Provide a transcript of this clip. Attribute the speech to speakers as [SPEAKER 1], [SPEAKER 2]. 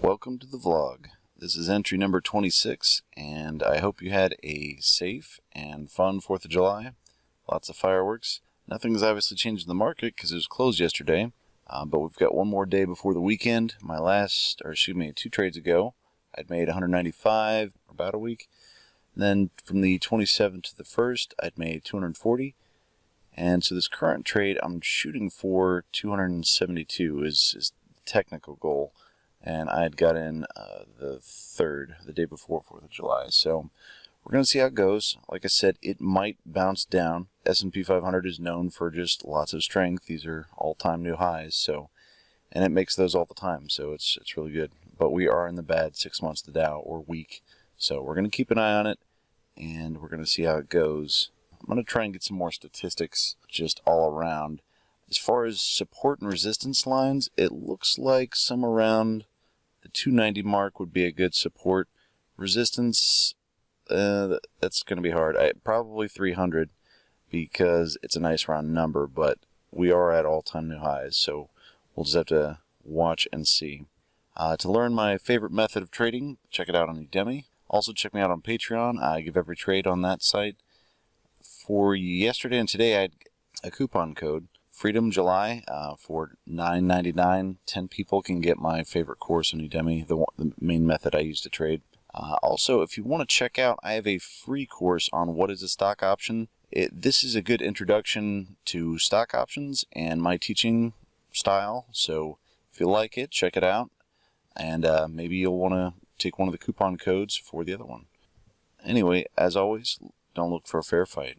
[SPEAKER 1] Welcome to the vlog. This is entry number 26, and I hope you had a safe and fun 4th of July. Lots of fireworks. Nothing's obviously changed in the market because it was closed yesterday, but we've got one more day before the weekend. 2 trades ago, I'd made 195 for about a week. And then from the 27th to the 1st, I'd made 240. And so this current trade, I'm shooting for 272 is the technical goal. And I had got in the 3rd, the day before 4th of July. So we're going to see how it goes. Like I said, it might bounce down. S&P 500 is known for just lots of strength. These are all-time new highs. And it makes those all the time. So it's really good. But we are in the bad 6 months to Dow, or week. So we're going to keep an eye on it, and we're going to see how it goes. I'm going to try and get some more statistics just all around. As far as support and resistance lines, it looks like some around the 290 mark would be a good support. Resistance, that's going to be hard. Probably 300 because it's a nice round number, but we are at all-time new highs, so we'll just have to watch and see. To learn my favorite method of trading, check it out on Udemy. Also, check me out on Patreon. I give every trade on that site. For yesterday and today, I had a coupon code, Freedom July, for $9.99. 10 people can get my favorite course on Udemy, the main method I use to trade. Also, if you want to check out, I have a free course on what is a stock option. This is a good introduction to stock options and my teaching style. So if you like it, check it out. And maybe you'll want to take one of the coupon codes for the other one. Anyway, as always, don't look for a fair fight.